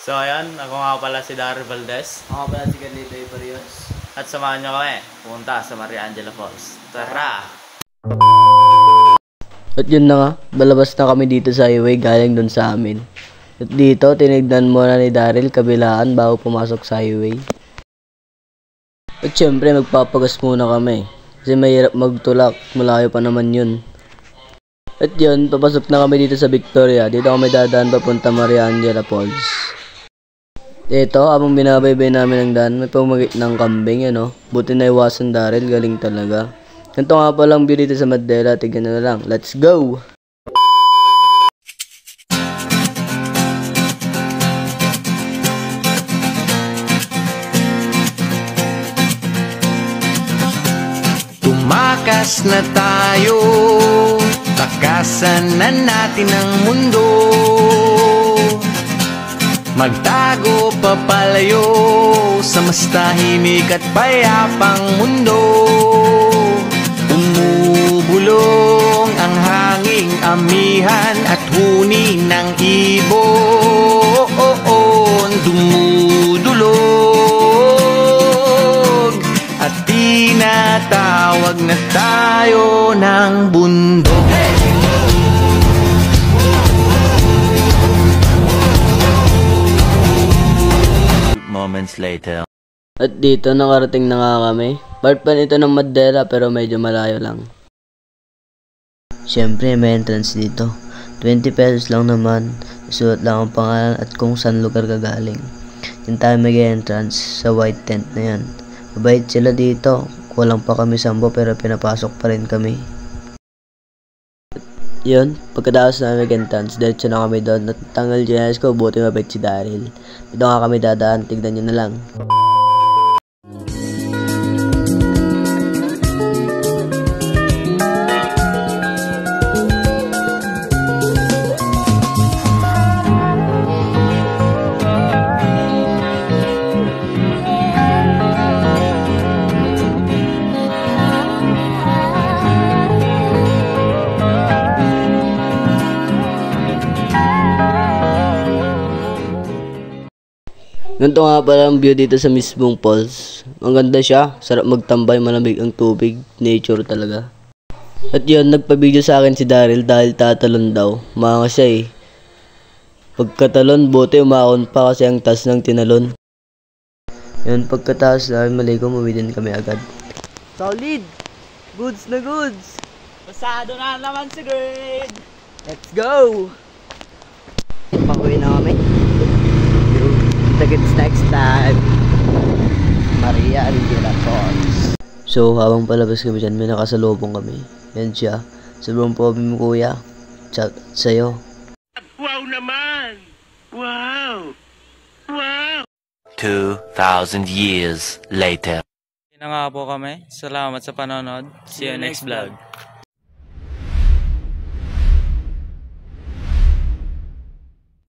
So ayun, ako nga pala si Daryl Valdez. Ako pala si Carlito Ibarios. At samahan nyo kami pumunta sa Maria Angela Falls. Tara! At yun na nga, balabas na kami dito sa highway galing dun sa amin. At dito, tinignan muna ni Daryl kabilaan bago pumasok sa highway. At syempre, magpapagas muna kami. Kasi mahirap magtulak, malayo pa naman yun. At yun, papasok na kami dito sa Victoria. Dito kami dadaan papunta Maria Angela Falls. Ito, habang binabaybay namin ang daan, may pumagit ng kambing, ano. Buti na iwasan Daryl, galing talaga. Ganito nga palang view dito sa Mandela, tignan na lang. Let's go! Tumakas na tayo, takasan na natin ang mundo. Magtago papalayo sa mas tahimik at payapang mundo. Umubulong ang hanging amihan at huni ng ibon. Dumudulog at tinatawag na tayo ng bundok. Moments later. At dito, nakarating na nga kami. Part pa nito ng Mandela pero medyo malayo lang. Siyempre, may entrance dito. 20 pesos lang naman. Isulat lang ang pangalan at kung saan lugar ka galing. Yan tayo mag-entrance sa white tent na yan. Mabait sila dito. Kulang pa kami sambo pero pinapasok pa rin kami. Yun, pagkatapos na mag-entrance, diretso na kami doon at tanggal jenis ko, buti mabait si Daryl. Dito nga kami dadaan, tignan nyo na lang. Ganito nga pala ang view dito sa mismong falls. Ang ganda siya, sarap magtambay, malamig ang tubig, nature talaga. At yun, nagpa-video sa akin si Daryl dahil tatalon daw. Manga siya eh. Pagkatalon, buti umakon pa kasi ang taas ng tinalon. Yun, pagkataas namin maligo, umuwi din kami agad. Solid! Goods na goods! Pasado na naman si grade! Let's go! Pakuwi na kami. It's next time Maria Angela Falls. So habang palabas kami dyan, may nakasalubong kami. Yan siya. Sobrang pobre mo kuya. Shout out sa'yo. Wow naman! Wow! Wow! 2,000 years later. Yun na nga po kami. Salamat sa panonood. See you next vlog.